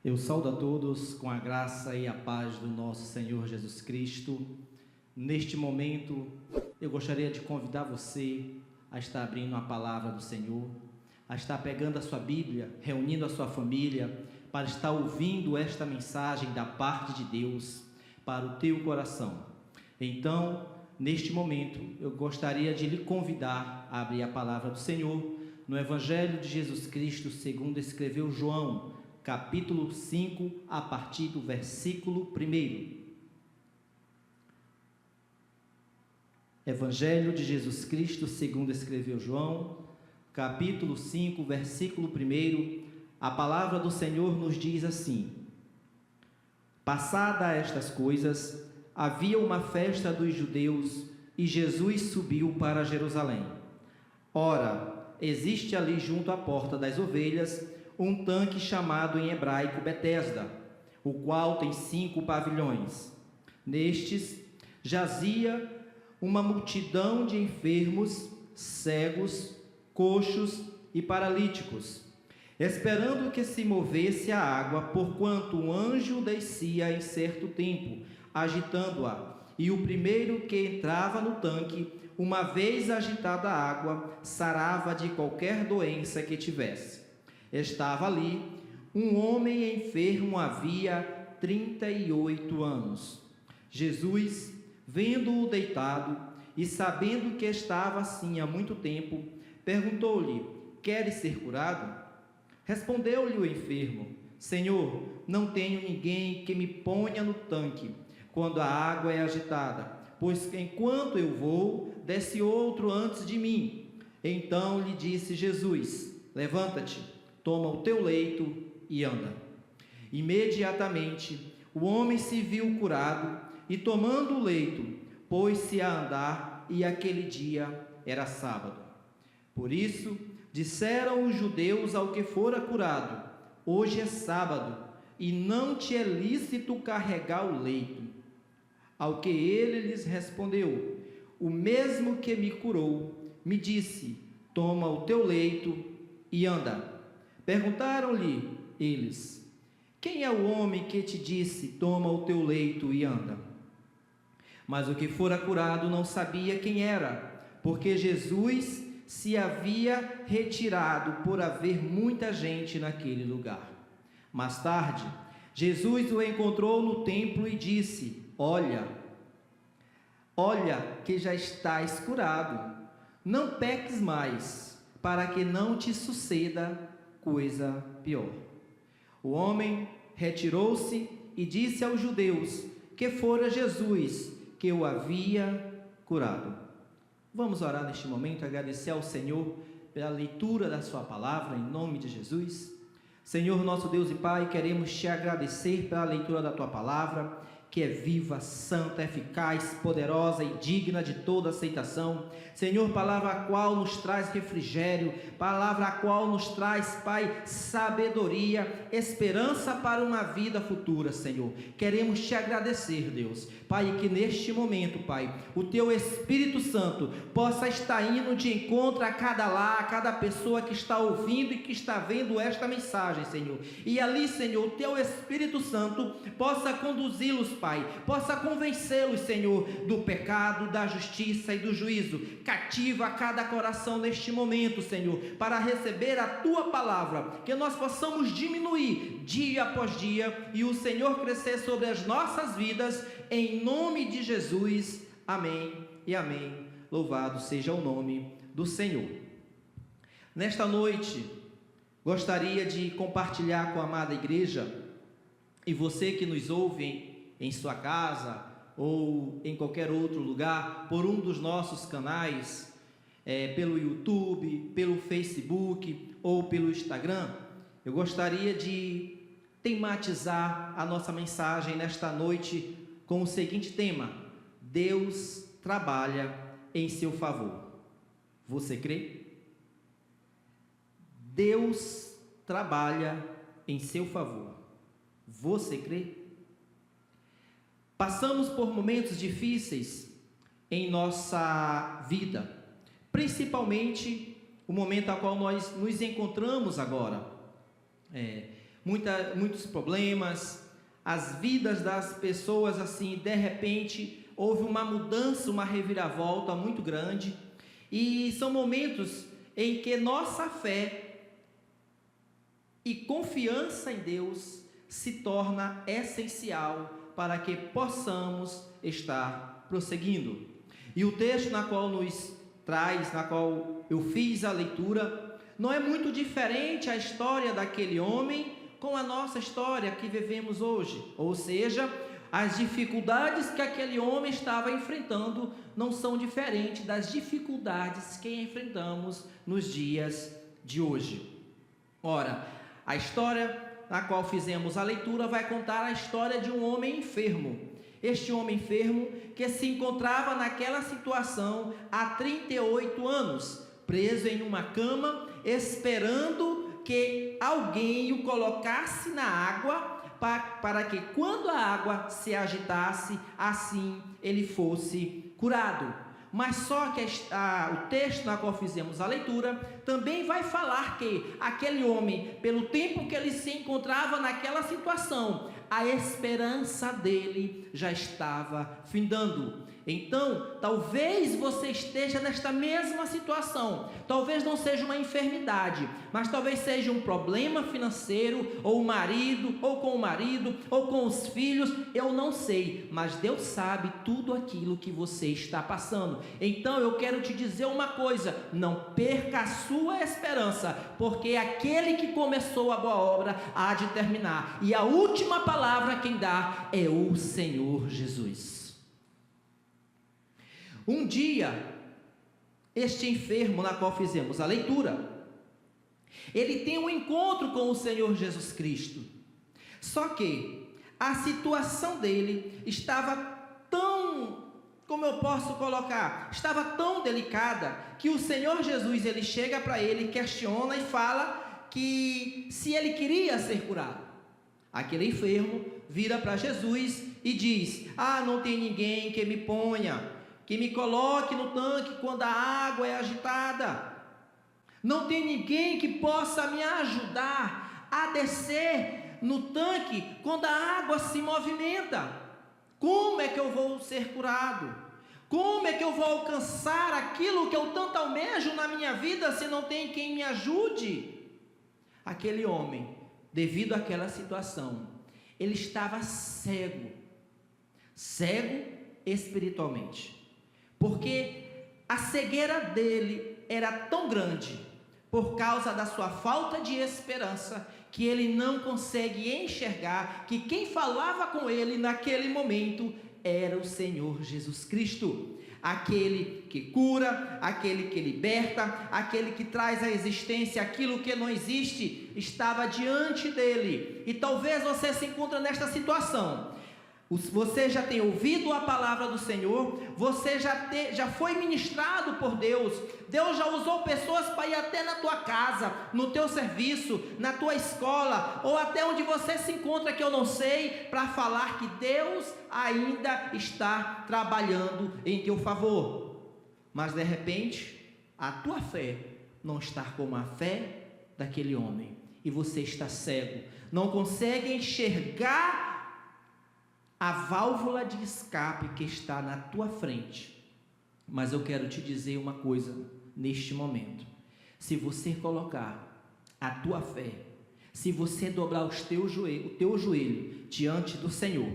Eu saúdo a todos com a graça e a paz do nosso Senhor Jesus Cristo. Neste momento, eu gostaria de convidar você a estar abrindo a palavra do Senhor, a estar pegando a sua Bíblia, reunindo a sua família, para estar ouvindo esta mensagem da parte de Deus para o teu coração. Então, neste momento, eu gostaria de lhe convidar a abrir a palavra do Senhor no Evangelho de Jesus Cristo, segundo escreveu João, capítulo 5, a partir do versículo 1. Evangelho de Jesus Cristo, segundo escreveu João, capítulo 5, versículo 1. A palavra do Senhor nos diz assim: Passada estas coisas, havia uma festa dos judeus e Jesus subiu para Jerusalém. Ora, existe ali junto à porta das ovelhas um tanque chamado em hebraico Betesda, o qual tem 5 pavilhões. Nestes jazia uma multidão de enfermos, cegos, coxos e paralíticos, esperando que se movesse a água, porquanto um anjo descia em certo tempo, agitando-a, e o primeiro que entrava no tanque, uma vez agitada a água, sarava de qualquer doença que tivesse. Estava ali um homem enfermo havia 38 anos. Jesus, vendo-o deitado e sabendo que estava assim há muito tempo, perguntou-lhe: Queres ser curado? Respondeu-lhe o enfermo: Senhor, não tenho ninguém que me ponha no tanque quando a água é agitada, pois enquanto eu vou, desce outro antes de mim. Então lhe disse Jesus: Levanta-te, toma o teu leito e anda. Imediatamente o homem se viu curado e, tomando o leito, pôs-se a andar, e aquele dia era sábado. Por isso disseram os judeus ao que fora curado: Hoje é sábado e não te é lícito carregar o leito. Ao que ele lhes respondeu: O mesmo que me curou me disse: Toma o teu leito e anda. Perguntaram-lhe eles: Quem é o homem que te disse: Toma o teu leito e anda? Mas o que fora curado não sabia quem era, porque Jesus se havia retirado por haver muita gente naquele lugar. Mais tarde, Jesus o encontrou no templo e disse: Olha que já estás curado. Não peques mais, para que não te suceda coisa pior. O homem retirou-se e disse aos judeus que fora Jesus que o havia curado. Vamos orar neste momento, agradecer ao Senhor pela leitura da sua palavra, em nome de Jesus. Senhor, nosso Deus e Pai, queremos te agradecer pela leitura da tua palavra, que é viva, santa, eficaz, poderosa e digna de toda aceitação. Senhor, palavra a qual nos traz refrigério, palavra a qual nos traz, Pai, sabedoria, esperança para uma vida futura, Senhor. Queremos te agradecer, Deus. Pai, que neste momento, Pai, o teu Espírito Santo possa estar indo de encontro a cada lar, a cada pessoa que está ouvindo e que está vendo esta mensagem, Senhor. E ali, Senhor, o teu Espírito Santo possa conduzi-los, Pai, possa convencê-los, Senhor, do pecado, da justiça e do juízo. Cativa cada coração neste momento, Senhor, para receber a tua palavra, que nós possamos diminuir dia após dia e o Senhor crescer sobre as nossas vidas, em nome de Jesus. Amém e amém. Louvado seja o nome do Senhor. Nesta noite, gostaria de compartilhar com a amada igreja e você que nos ouve em sua casa ou em qualquer outro lugar, por um dos nossos canais, pelo YouTube, pelo Facebook ou pelo Instagram, eu gostaria de tematizar a nossa mensagem nesta noite com o seguinte tema: Deus trabalha em seu favor. Você crê? Deus trabalha em seu favor. Você crê? Passamos por momentos difíceis em nossa vida, principalmente o momento ao qual nós nos encontramos agora. muitos problemas, as vidas das pessoas, assim, de repente, houve uma mudança, uma reviravolta muito grande, e são momentos em que nossa fé e confiança em Deus se torna essencial para que possamos estar prosseguindo. E o texto na qual nos traz, na qual eu fiz a leitura, não é muito diferente a história daquele homem com a nossa história que vivemos hoje. Ou seja, as dificuldades que aquele homem estava enfrentando não são diferentes das dificuldades que enfrentamos nos dias de hoje. Ora, a história na qual fizemos a leitura vai contar a história de um homem enfermo. Este homem enfermo que se encontrava naquela situação há 38 anos, preso em uma cama, esperando que alguém o colocasse na água, para que quando a água se agitasse, assim ele fosse curado. Mas só que o texto na qual fizemos a leitura também vai falar que aquele homem, pelo tempo que ele se encontrava naquela situação, a esperança dele já estava findando. Então, talvez você esteja nesta mesma situação. Talvez não seja uma enfermidade, mas talvez seja um problema financeiro, ou o marido, ou com o marido, ou com os filhos, eu não sei, mas Deus sabe tudo aquilo que você está passando. Então, eu quero te dizer uma coisa: não perca a sua esperança, porque aquele que começou a boa obra há de terminar, e a última palavra quem dá é o Senhor Jesus. Um dia, este enfermo na qual fizemos a leitura, ele tem um encontro com o Senhor Jesus Cristo. Só que a situação dele estava tão, como eu posso colocar, estava tão delicada, que o Senhor Jesus, ele chega para ele, questiona e fala que se ele queria ser curado. Aquele enfermo vira para Jesus e diz: não tem ninguém que me ponha, que me coloque no tanque quando a água é agitada. Não tem ninguém que possa me ajudar a descer no tanque quando a água se movimenta. Como é que eu vou ser curado? Como é que eu vou alcançar aquilo que eu tanto almejo na minha vida se não tem quem me ajude? Aquele homem, devido àquela situação, ele estava cego espiritualmente. Porque a cegueira dele era tão grande, por causa da sua falta de esperança, que ele não consegue enxergar que quem falava com ele naquele momento era o Senhor Jesus Cristo. Aquele que cura, aquele que liberta, aquele que traz à existência aquilo que não existe, estava diante dele. E talvez você se encontre nesta situação. Você já tem ouvido a palavra do Senhor, você já foi ministrado por Deus, Deus já usou pessoas para ir até na tua casa, no teu serviço, na tua escola, ou até onde você se encontra, que eu não sei, para falar que Deus ainda está trabalhando em teu favor. Mas de repente, a tua fé não está como a fé daquele homem, e você está cego, não consegue enxergar a válvula de escape que está na tua frente. Mas eu quero te dizer uma coisa neste momento: se você colocar a tua fé, se você dobrar o teu joelho diante do Senhor,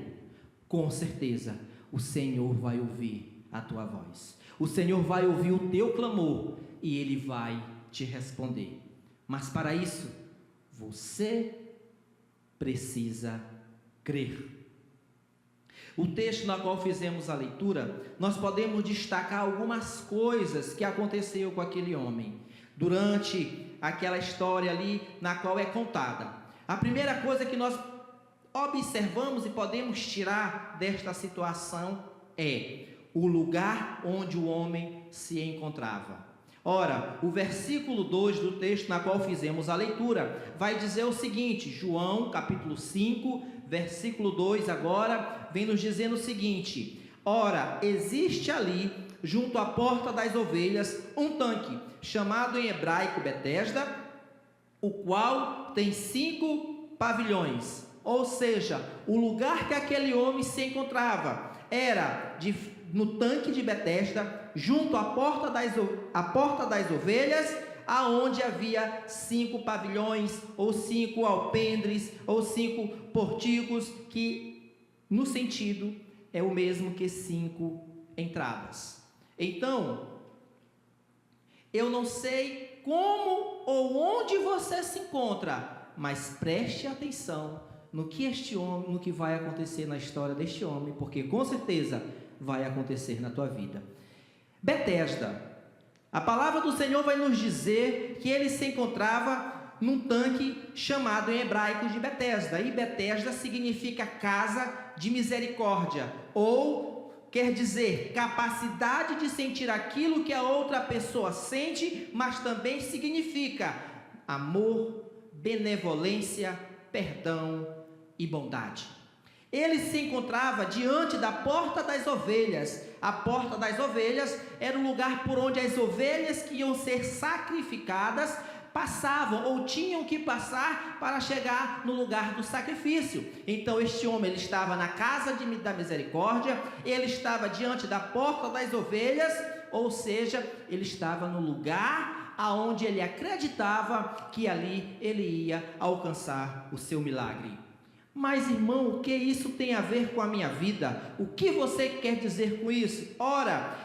com certeza o Senhor vai ouvir a tua voz, o Senhor vai ouvir o teu clamor e Ele vai te responder. Mas para isso, você precisa crer. O texto na qual fizemos a leitura, nós podemos destacar algumas coisas que aconteceu com aquele homem, durante aquela história ali na qual é contada. A primeira coisa que nós observamos e podemos tirar desta situação é o lugar onde o homem se encontrava. Ora, o versículo 2 do texto na qual fizemos a leitura, vai dizer o seguinte, João capítulo 5, versículo 2 agora, vem nos dizendo o seguinte: ora, existe ali, junto à porta das ovelhas, um tanque, chamado em hebraico Betesda, o qual tem 5 pavilhões, ou seja, o lugar que aquele homem se encontrava era no tanque de Betesda, junto à porta das ovelhas, aonde havia 5 pavilhões, ou 5 alpendres, ou 5 portigos, que no sentido é o mesmo que 5 entradas. Então, eu não sei como ou onde você se encontra, mas preste atenção no que vai acontecer na história deste homem, porque com certeza vai acontecer na tua vida. Betesda, a palavra do Senhor vai nos dizer que ele se encontrava num tanque chamado em hebraico de Betesda, e Betesda significa casa de misericórdia, ou quer dizer capacidade de sentir aquilo que a outra pessoa sente, mas também significa amor, benevolência, perdão e bondade. Ele se encontrava diante da porta das ovelhas. A porta das ovelhas era o lugar por onde as ovelhas que iam ser sacrificadas passavam ou tinham que passar para chegar no lugar do sacrifício. Então este homem, ele estava na casa da misericórdia, ele estava diante da porta das ovelhas, ou seja, ele estava no lugar aonde ele acreditava que ali ele ia alcançar o seu milagre. Mas, irmão, o que isso tem a ver com a minha vida? O que você quer dizer com isso? Ora,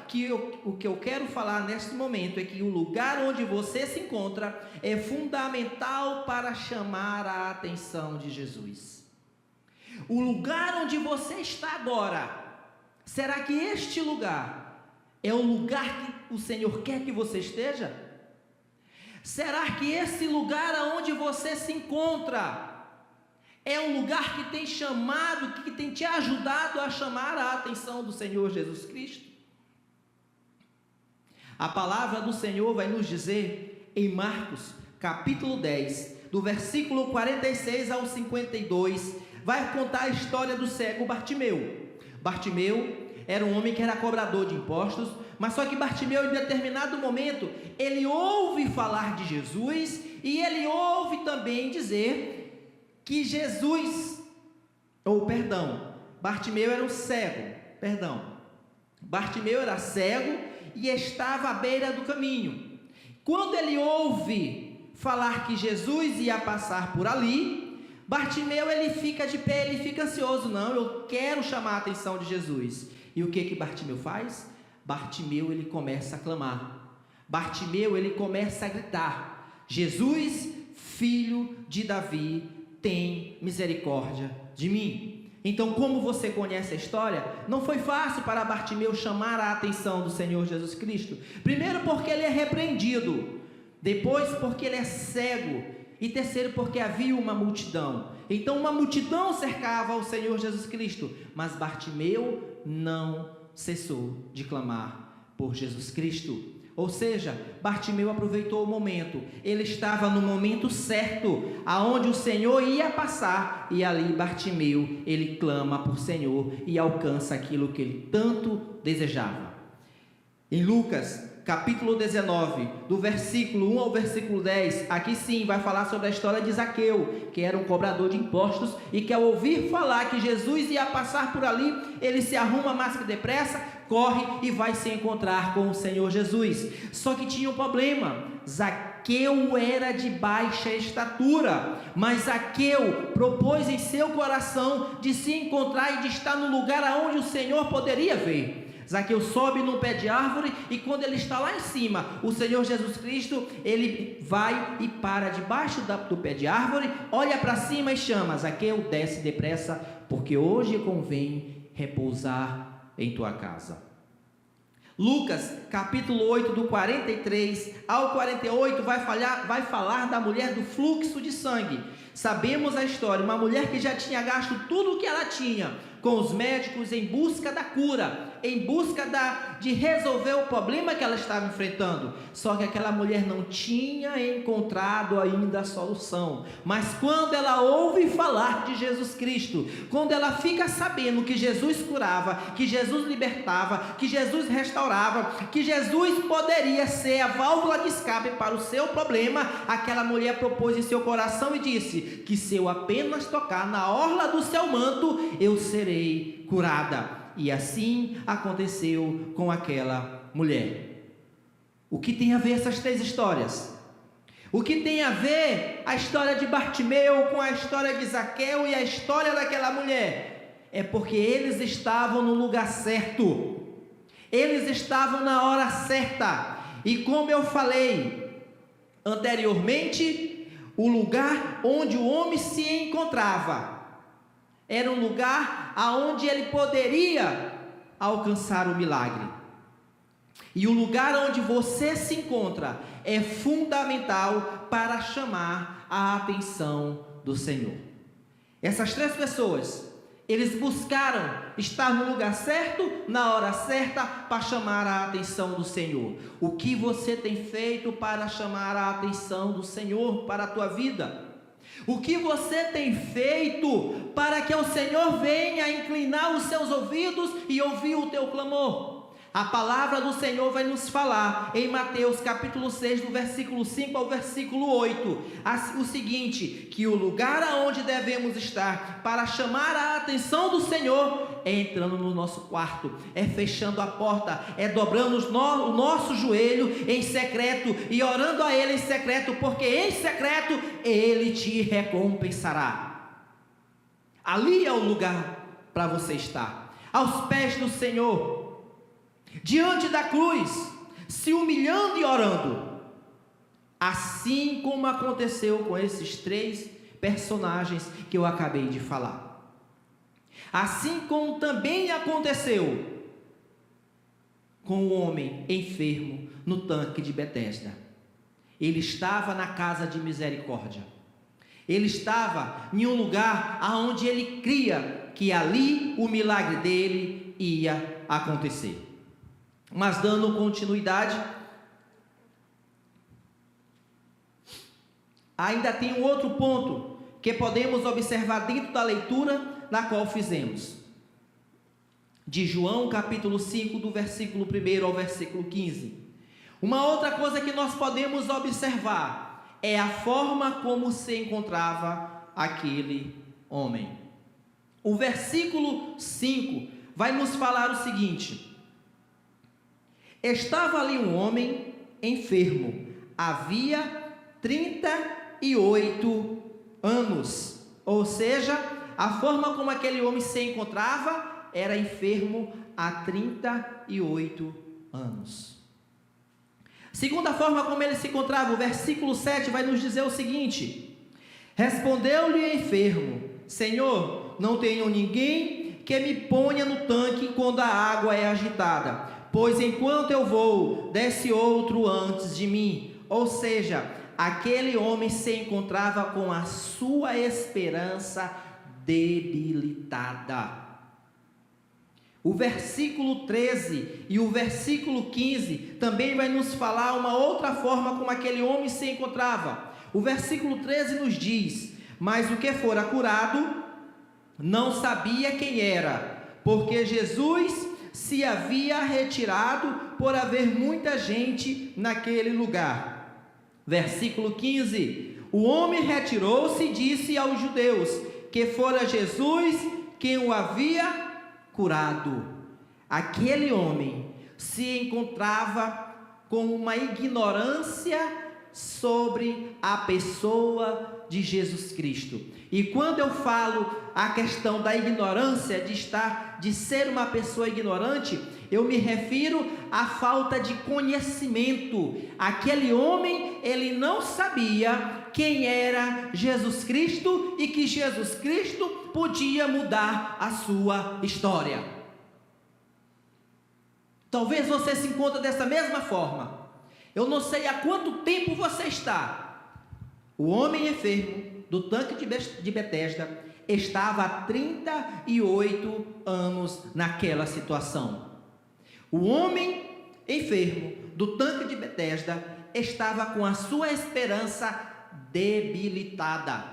o que eu quero falar neste momento é que o lugar onde você se encontra é fundamental para chamar a atenção de Jesus. O lugar onde você está agora, será que este lugar é o lugar que o Senhor quer que você esteja? Será que esse lugar onde você se encontra é um lugar que tem chamado, que tem te ajudado a chamar a atenção do Senhor Jesus Cristo? A palavra do Senhor vai nos dizer em Marcos, capítulo 10, do versículo 46 ao 52, vai contar a história do cego Bartimeu. Bartimeu era um homem que era cobrador de impostos, mas só que Bartimeu, em determinado momento, ele ouve falar de Jesus e ele ouve também dizer que Bartimeu era um cego, Bartimeu era cego e estava à beira do caminho. Quando ele ouve falar que Jesus ia passar por ali, Bartimeu, ele fica de pé, ele fica ansioso, não, eu quero chamar a atenção de Jesus. E o que Bartimeu faz? Bartimeu, ele começa a clamar, Bartimeu, ele começa a gritar: Jesus, filho de Davi, tem misericórdia de mim. Então, como você conhece a história, não foi fácil para Bartimeu chamar a atenção do Senhor Jesus Cristo. Primeiro porque ele é repreendido, depois porque ele é cego, e terceiro porque havia uma multidão. Então uma multidão cercava o Senhor Jesus Cristo, mas Bartimeu não cessou de clamar por Jesus Cristo. Ou seja, Bartimeu aproveitou o momento, ele estava no momento certo, aonde o Senhor ia passar, e ali Bartimeu, ele clama por Senhor e alcança aquilo que ele tanto desejava. Em Lucas, capítulo 19, do versículo 1 ao versículo 10, aqui sim vai falar sobre a história de Zaqueu, que era um cobrador de impostos, e que ao ouvir falar que Jesus ia passar por ali, ele se arruma mais que depressa, corre e vai se encontrar com o Senhor Jesus. Só que tinha um problema: Zaqueu era de baixa estatura, mas Zaqueu propôs em seu coração de se encontrar e de estar no lugar aonde o Senhor poderia ver. Zaqueu sobe num pé de árvore, e quando ele está lá em cima, o Senhor Jesus Cristo, ele vai e para debaixo do pé de árvore, olha para cima e chama: Zaqueu, desce depressa, porque hoje convém repousar em tua casa. Lucas, capítulo 8, do 43 ao 48, vai falar da mulher do fluxo de sangue. Sabemos a história, uma mulher que já tinha gasto tudo o que ela tinha com os médicos em busca da cura, em busca de resolver o problema que ela estava enfrentando. Só que aquela mulher não tinha encontrado ainda a solução. Mas quando ela ouve falar de Jesus Cristo, quando ela fica sabendo que Jesus curava, que Jesus libertava, que Jesus restaurava, que Jesus poderia ser a válvula de escape para o seu problema, aquela mulher propôs em seu coração e disse: disse que se eu apenas tocar na orla do seu manto, eu serei curada. E assim aconteceu com aquela mulher. O que tem a ver essas três histórias? O que tem a ver a história de Bartimeu com a história de Zaqueu e a história daquela mulher? É porque eles estavam no lugar certo, eles estavam na hora certa, e como eu falei anteriormente, o lugar onde o homem se encontrava era um lugar aonde ele poderia alcançar o milagre. E o lugar onde você se encontra é fundamental para chamar a atenção do Senhor. Essas três pessoas, eles buscaram estar no lugar certo, na hora certa, para chamar a atenção do Senhor. O que você tem feito para chamar a atenção do Senhor para a tua vida? O que você tem feito para que o Senhor venha inclinar os seus ouvidos e ouvir o teu clamor? A palavra do Senhor vai nos falar em Mateus capítulo 6, do versículo 5 ao versículo 8, o seguinte, que o lugar aonde devemos estar para chamar a atenção do Senhor é entrando no nosso quarto, é fechando a porta, é dobrando o nosso joelho em secreto e orando a Ele em secreto, porque em secreto Ele te recompensará. Ali é o lugar para você estar, aos pés do Senhor, diante da cruz, se humilhando e orando, assim como aconteceu com esses três personagens que eu acabei de falar, assim como também aconteceu com o homem enfermo no tanque de Betesda. Ele estava na casa de misericórdia, ele estava em um lugar aonde ele cria que ali o milagre dele ia acontecer. Mas dando continuidade, ainda tem um outro ponto que podemos observar dentro da leitura na qual fizemos, de João capítulo 5, do versículo 1 ao versículo 15. Uma outra coisa que nós podemos observar é a forma como se encontrava aquele homem. O versículo 5 vai nos falar o seguinte: estava ali um homem enfermo, havia 38 anos, ou seja, a forma como aquele homem se encontrava era enfermo há 38 anos. Segunda forma como ele se encontrava, o versículo 7 vai nos dizer o seguinte: respondeu-lhe o enfermo: Senhor, não tenho ninguém que me ponha no tanque quando a água é agitada, pois enquanto eu vou, desce outro antes de mim. Ou seja, aquele homem se encontrava com a sua esperança debilitada. O versículo 13 e o versículo 15 também vai nos falar uma outra forma como aquele homem se encontrava. O versículo 13 nos diz: mas o que fora curado não sabia quem era, porque Jesus se havia retirado por haver muita gente naquele lugar. Versículo 15: o homem retirou-se e disse aos judeus que fora Jesus quem o havia curado. Aquele homem se encontrava com uma ignorância sobre a pessoa de Jesus Cristo. E quando eu falo a questão da ignorância, de ser uma pessoa ignorante, eu me refiro à falta de conhecimento. Aquele homem, ele não sabia quem era Jesus Cristo e que Jesus Cristo podia mudar a sua história. Talvez você se encontre dessa mesma forma. Eu não sei há quanto tempo você está. O homem enfermo do tanque de Betesda estava há 38 anos naquela situação. O homem enfermo do tanque de Betesda estava com a sua esperança debilitada.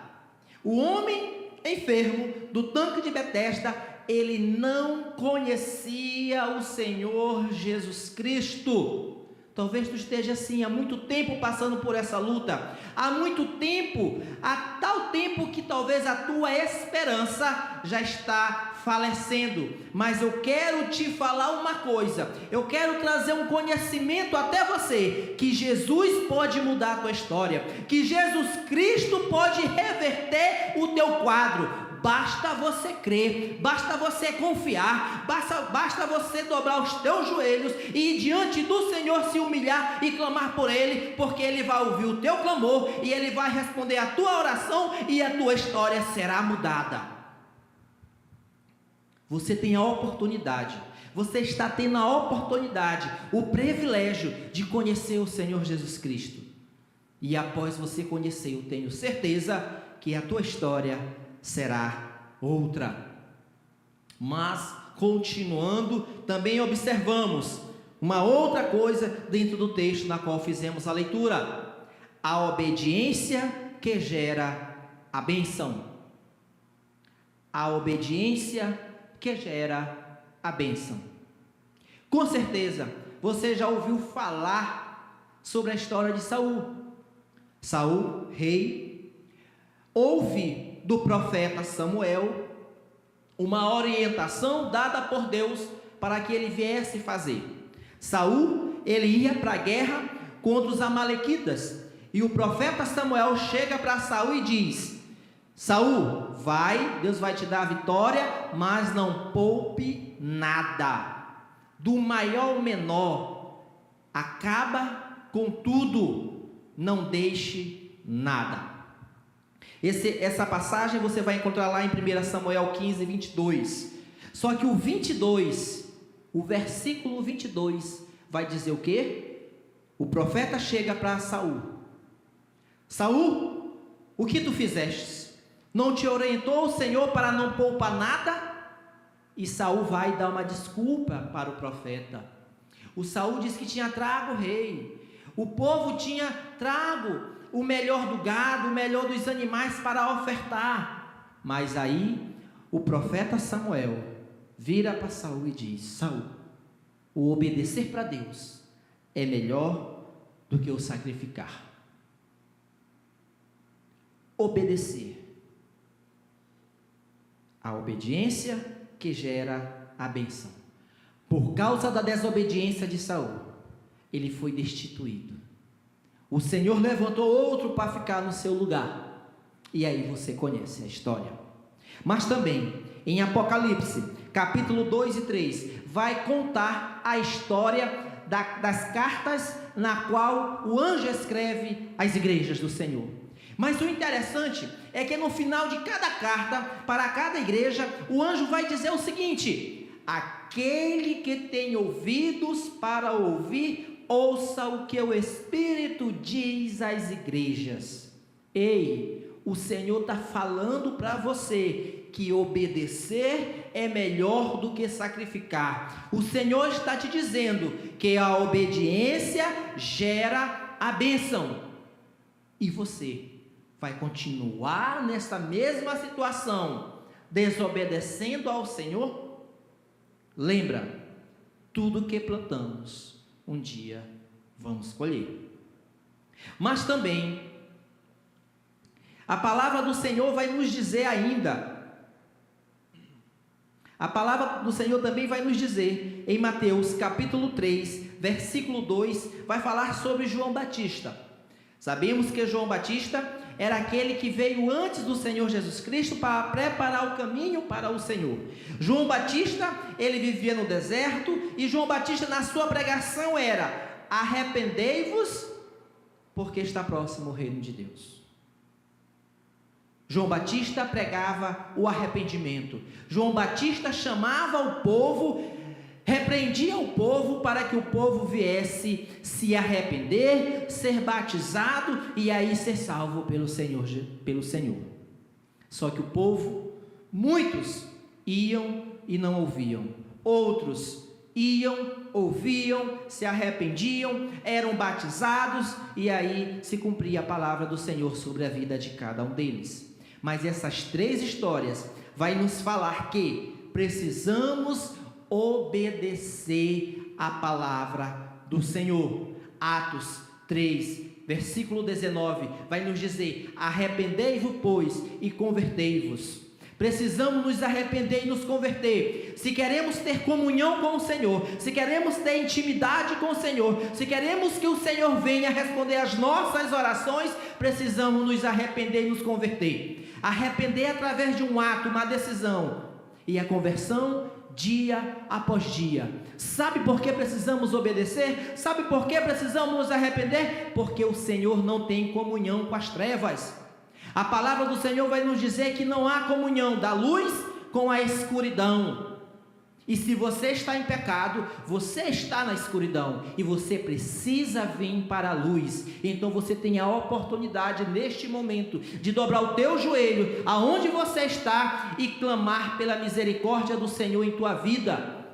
O homem enfermo do tanque de Betesda, ele não conhecia o Senhor Jesus Cristo. Talvez tu esteja assim, há muito tempo passando por essa luta, há muito tempo, há tal tempo que talvez a tua esperança já está falecendo, mas eu quero te falar uma coisa, eu quero trazer um conhecimento até você, que Jesus pode mudar a tua história, que Jesus Cristo pode reverter o teu quadro. Basta você crer, basta você confiar, basta você dobrar os teus joelhos e ir diante do Senhor, se humilhar e clamar por Ele, porque Ele vai ouvir o teu clamor e Ele vai responder a tua oração e a tua história será mudada. Você tem a oportunidade, você está tendo a oportunidade, o privilégio de conhecer o Senhor Jesus Cristo. E após você conhecer, eu tenho certeza que a tua história será outra. Mas continuando, também observamos uma outra coisa dentro do texto na qual fizemos a leitura: a obediência que gera a bênção. A obediência que gera a bênção. Com certeza você já ouviu falar sobre a história de Saul. Saul, rei, ouve do profeta Samuel uma orientação dada por Deus para que ele viesse fazer. Saul, ele ia para a guerra contra os amalequitas, e o profeta Samuel chega para Saul e diz: Saul, vai, Deus vai te dar a vitória, mas não poupe nada, do maior ao menor, acaba com tudo, não deixe nada. Essa passagem você vai encontrar lá em 1 Samuel 15, 22. Só que o 22, o versículo 22, vai dizer o quê? O profeta chega para Saul: Saul, o que tu fizeste? Não te orientou o Senhor para não poupar nada? E Saul vai dar uma desculpa para o profeta. O Saul diz que tinha trago o rei, o povo tinha trago o melhor do gado, o melhor dos animais para ofertar. Mas aí o profeta Samuel vira para Saul e diz: Saul, o obedecer para Deus é melhor do que o sacrificar. Obedecer. A obediência que gera a bênção. Por causa da desobediência de Saul, ele foi destituído. O Senhor levantou outro para ficar no seu lugar. E aí você conhece a história. Mas também, em Apocalipse, capítulo 2 e 3, vai contar a história das cartas na qual o anjo escreve às igrejas do Senhor. Mas o interessante é que no final de cada carta, para cada igreja, o anjo vai dizer o seguinte: aquele que tem ouvidos para ouvir, ouça o que o Espírito diz às igrejas. Ei, o Senhor está falando para você que obedecer é melhor do que sacrificar. O Senhor está te dizendo que a obediência gera a bênção. E você vai continuar nessa mesma situação, desobedecendo ao Senhor? Lembra, tudo que plantamos, um dia vamos colher. Mas também a palavra do Senhor vai nos dizer ainda, a palavra do Senhor também vai nos dizer, em Mateus capítulo 3, versículo 2, vai falar sobre João Batista. Sabemos que João Batista era aquele que veio antes do Senhor Jesus Cristo para preparar o caminho para o Senhor. João Batista, ele vivia no deserto, e João Batista na sua pregação era: arrependei-vos, porque está próximo o reino de Deus. João Batista pregava o arrependimento. João Batista chamava o povo, repreendia o povo para que o povo viesse se arrepender, ser batizado e aí ser salvo pelo Senhor. Só que o povo, muitos iam e não ouviam. Outros iam, ouviam, se arrependiam, eram batizados e aí se cumpria a palavra do Senhor sobre a vida de cada um deles. Mas essas três histórias vai nos falar que precisamos obedecer a palavra do Senhor. Atos 3, versículo 19, vai nos dizer: arrependei-vos, pois, e convertei-vos. Precisamos nos arrepender e nos converter. Se queremos ter comunhão com o Senhor, se queremos ter intimidade com o Senhor, se queremos que o Senhor venha responder às nossas orações, precisamos nos arrepender e nos converter. Arrepender através de um ato, uma decisão, e a conversão dia após dia. Sabe por que precisamos obedecer? Sabe por que precisamos nos arrepender? Porque o Senhor não tem comunhão com as trevas. A palavra do Senhor vai nos dizer que não há comunhão da luz com a escuridão. E se você está em pecado, você está na escuridão e você precisa vir para a luz. Então você tem a oportunidade neste momento de dobrar o teu joelho aonde você está e clamar pela misericórdia do Senhor em tua vida.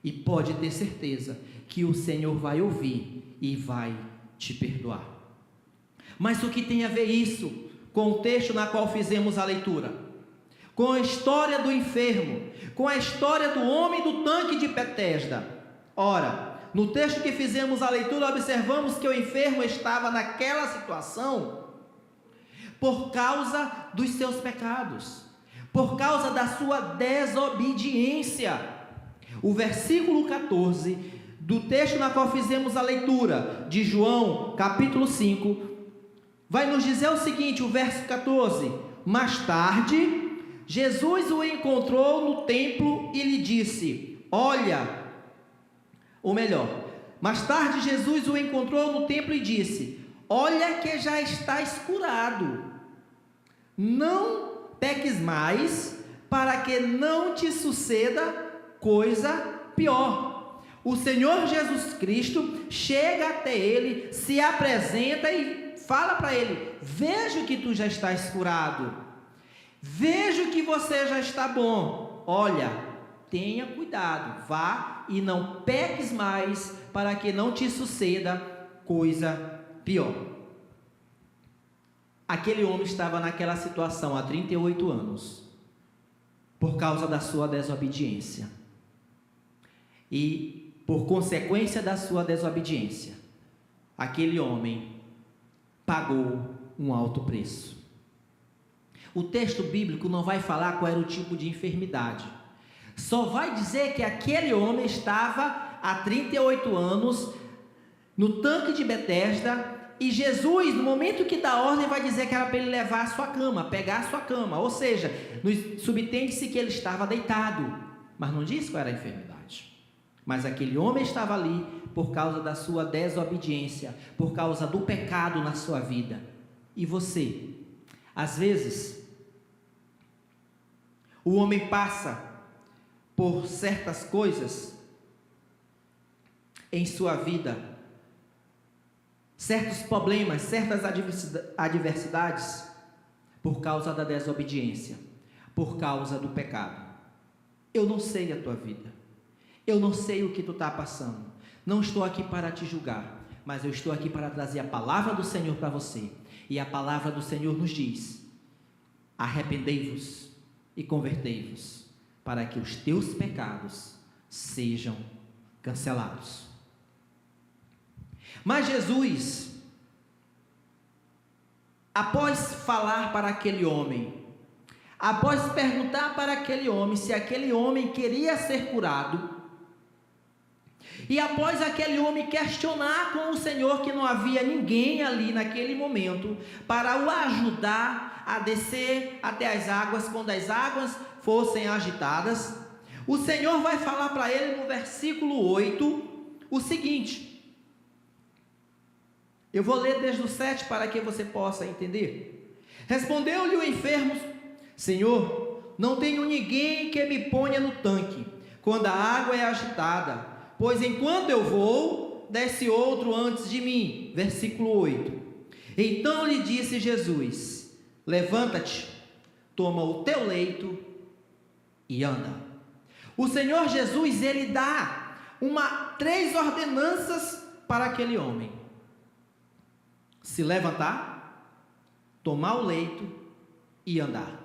E pode ter certeza que o Senhor vai ouvir e vai te perdoar. Mas o que tem a ver isso com o texto na qual fizemos a leitura? Com a história do enfermo, com a história do homem do tanque de Betesda. Ora, no texto que fizemos a leitura, observamos que o enfermo estava naquela situação por causa dos seus pecados, por causa da sua desobediência. O versículo 14 do texto na qual fizemos a leitura, de João, capítulo 5, vai nos dizer o seguinte, o verso 14: mais tarde, Jesus o encontrou no templo e lhe disse, mais tarde Jesus o encontrou no templo e disse, olha que já estás curado, não peques mais, para que não te suceda coisa pior. O Senhor Jesus Cristo chega até ele, se apresenta e fala para ele, vejo que tu já estás curado, vejo que você já está bom, olha, tenha cuidado, vá e não peques mais, para que não te suceda coisa pior. Aquele homem estava naquela situação há 38 anos, por causa da sua desobediência, e por consequência da sua desobediência, aquele homem pagou um alto preço. O texto bíblico não vai falar qual era o tipo de enfermidade, só vai dizer que aquele homem estava há 38 anos no tanque de Betesda, e Jesus, no momento que dá ordem, vai dizer que era para ele levar a sua cama, pegar a sua cama, ou seja, subentende-se que ele estava deitado, mas não diz qual era a enfermidade. Mas aquele homem estava ali por causa da sua desobediência, por causa do pecado na sua vida. E você, às vezes, o homem passa por certas coisas em sua vida, certos problemas, certas adversidades, por causa da desobediência, por causa do pecado. Eu não sei a tua vida, eu não sei o que tu está passando, não estou aqui para te julgar, mas eu estou aqui para trazer a palavra do Senhor para você, e a palavra do Senhor nos diz, arrependei-vos e convertei-vos, para que os teus pecados sejam cancelados. Mas Jesus, após falar para aquele homem, após perguntar para aquele homem se aquele homem queria ser curado, e após aquele homem questionar com o Senhor que não havia ninguém ali naquele momento para o ajudar a descer até as águas, quando as águas fossem agitadas, o Senhor vai falar para ele no versículo 8 o seguinte, eu vou ler desde o 7 para que você possa entender. Respondeu-lhe o enfermo, Senhor, não tenho ninguém que me ponha no tanque, quando a água é agitada, pois enquanto eu vou, desce outro antes de mim. Versículo 8. Então lhe disse Jesus, levanta-te, toma o teu leito e anda. O Senhor Jesus, ele dá 3 ordenanças para aquele homem: se levantar, tomar o leito e andar.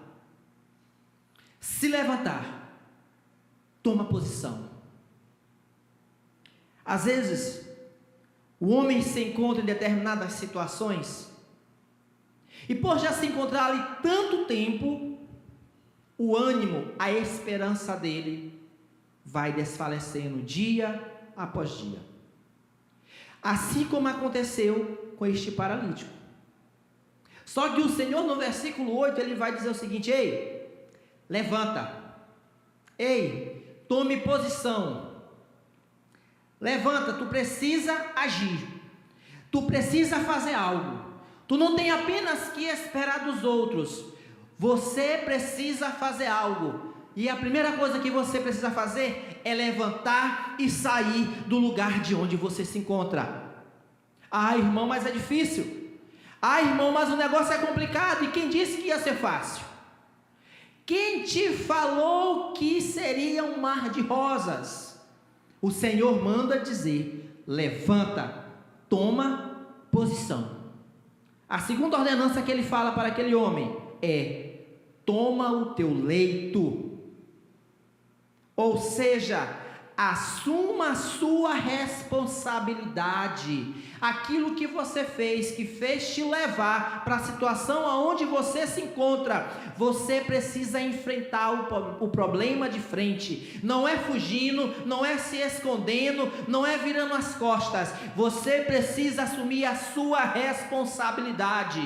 Se levantar, toma posição. Às vezes, o homem se encontra em determinadas situações, e por já se encontrar ali tanto tempo, o ânimo, a esperança dele vai desfalecendo dia após dia. Assim como aconteceu com este paralítico. Só que o Senhor, no versículo 8, ele vai dizer o seguinte: ei, levanta, ei, tome posição, levanta, tu precisa agir, tu precisa fazer algo, tu não tem apenas que esperar dos outros, você precisa fazer algo. E a primeira coisa que você precisa fazer é levantar e sair do lugar de onde você se encontra. Ah, irmão, mas é difícil. Ah, irmão, mas o negócio é complicado. E quem disse que ia ser fácil? Quem te falou que seria um mar de rosas? O Senhor manda dizer: levanta, toma posição. A segunda ordenança que ele fala para aquele homem é: toma o teu leito. Ou seja, assuma a sua responsabilidade. Aquilo que você fez, que fez te levar para a situação aonde você se encontra, você precisa enfrentar o problema de frente. Não é fugindo, não é se escondendo, não é virando as costas. Você precisa assumir a sua responsabilidade.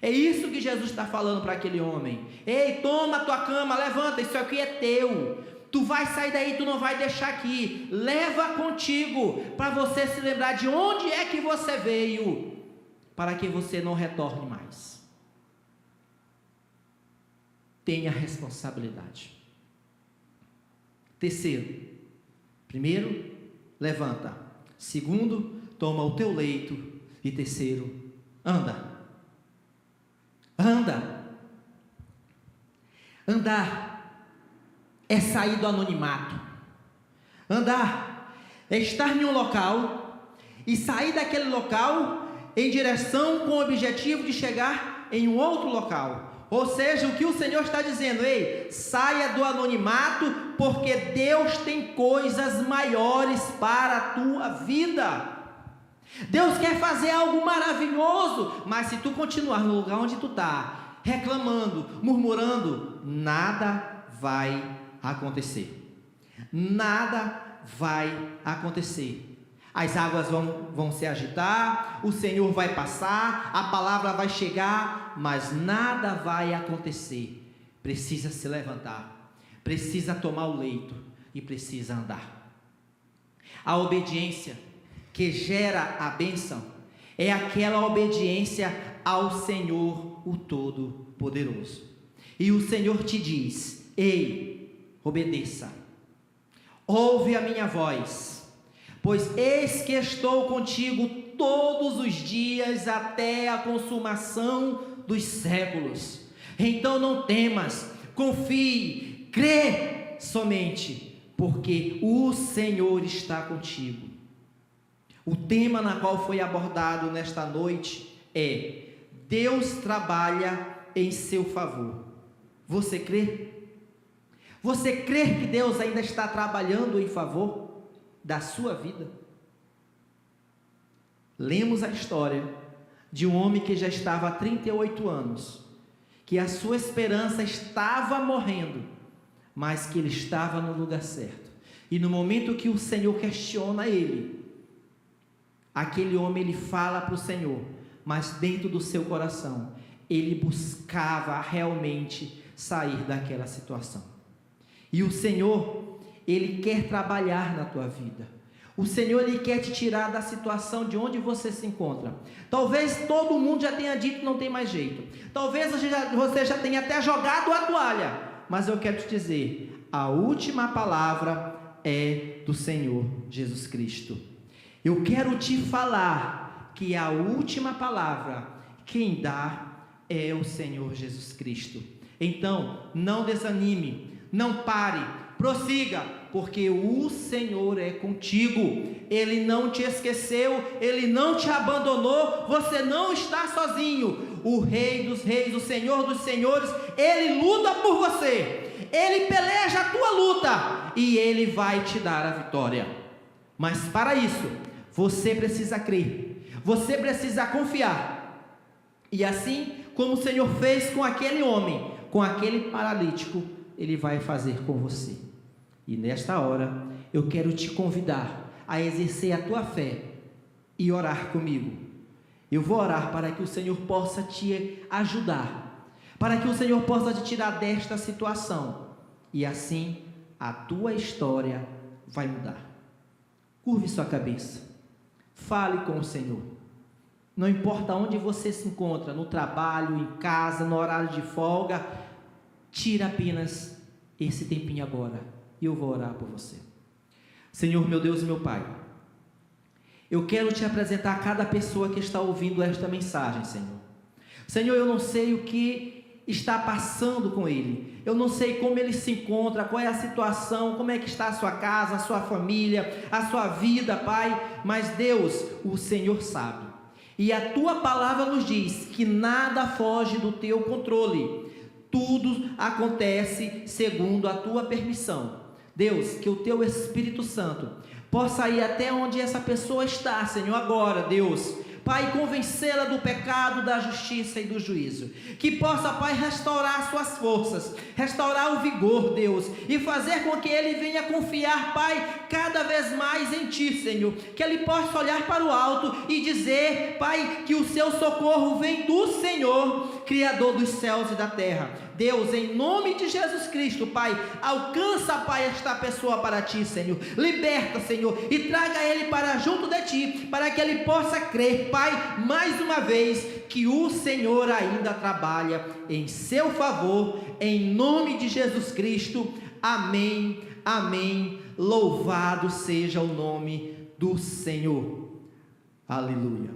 É isso que Jesus está falando para aquele homem. Ei, toma a tua cama, levanta, isso aqui é teu. Tu vai sair daí, tu não vai deixar aqui. Leva contigo, para você se lembrar de onde é que você veio, para que você não retorne mais. Tenha responsabilidade. Terceiro, primeiro, levanta. Segundo, toma o teu leito. E terceiro, anda. Anda. Andar é sair do anonimato. Andar é estar em um local e sair daquele local em direção com o objetivo de chegar em um outro local. Ou seja, o que o Senhor está dizendo: ei, saia do anonimato, porque Deus tem coisas maiores para a tua vida. Deus quer fazer algo maravilhoso, mas se tu continuar no lugar onde tu está, reclamando, murmurando, nada vai acontecer. Nada vai acontecer. As águas vão se agitar, o Senhor vai passar, a palavra vai chegar, mas nada vai acontecer. Precisa se levantar, precisa tomar o leito e precisa andar. A obediência que gera a bênção é aquela obediência ao Senhor, o Todo-Poderoso. E o Senhor te diz: ei, obedeça, ouve a minha voz, pois eis que estou contigo todos os dias até a consumação dos séculos. Então não temas, confie, crê somente, porque o Senhor está contigo. O tema na qual foi abordado nesta noite é: Deus trabalha em seu favor. Você crê? Você crê que Deus ainda está trabalhando em favor da sua vida? Lemos a história de um homem que já estava há 38 anos, que a sua esperança estava morrendo, mas que ele estava no lugar certo. E no momento que o Senhor questiona ele, aquele homem, ele fala para o Senhor, mas dentro do seu coração, ele buscava realmente sair daquela situação. E o Senhor, Ele quer trabalhar na tua vida. O Senhor, Ele quer te tirar da situação de onde você se encontra. Talvez todo mundo já tenha dito que não tem mais jeito. Talvez você já tenha até jogado a toalha. Mas eu quero te dizer, a última palavra é do Senhor Jesus Cristo. Eu quero te falar que a última palavra, quem dá é o Senhor Jesus Cristo. Então, não desanime. Não pare, prossiga, porque o Senhor é contigo. Ele não te esqueceu, Ele não te abandonou, você não está sozinho. O Rei dos Reis, o Senhor dos Senhores, Ele luta por você, Ele peleja a tua luta e Ele vai te dar a vitória. Mas para isso, Você precisa crer, você precisa confiar. E assim como o Senhor fez com aquele homem, com aquele paralítico, Ele vai fazer com você. E nesta hora, eu quero te convidar a exercer a tua fé e orar comigo. Eu vou orar para que o Senhor possa te ajudar, para que o Senhor possa te tirar desta situação, e assim a tua história vai mudar. Curve sua cabeça, fale com o Senhor. Não importa onde você se encontra, no trabalho, em casa, no horário de folga, tira apenas esse tempinho agora, e eu vou orar por você. Senhor, meu Deus e meu Pai, eu quero te apresentar a cada pessoa que está ouvindo esta mensagem, Senhor. Senhor, eu não sei o que está passando com ele, eu não sei como ele se encontra, qual é a situação, como é que está a sua casa, a sua família, a sua vida, Pai, mas Deus, o Senhor sabe, e a tua palavra nos diz que nada foge do teu controle, tudo acontece segundo a tua permissão. Deus, que o teu Espírito Santo possa ir até onde essa pessoa está, Senhor, agora, Deus, Pai, convencê-la do pecado, da justiça e do juízo, que possa, Pai, restaurar suas forças, restaurar o vigor, Deus, e fazer com que ele venha confiar, Pai, cada vez mais em Ti, Senhor, que ele possa olhar para o alto e dizer, Pai, que o seu socorro vem do Senhor, Criador dos céus e da terra. Deus, em nome de Jesus Cristo, Pai, alcança, Pai, esta pessoa para Ti, Senhor, liberta, Senhor, e traga ele para junto de Ti, para que ele possa crer, Pai, mais uma vez, que o Senhor ainda trabalha em seu favor, em nome de Jesus Cristo, amém, amém, louvado seja o nome do Senhor, aleluia.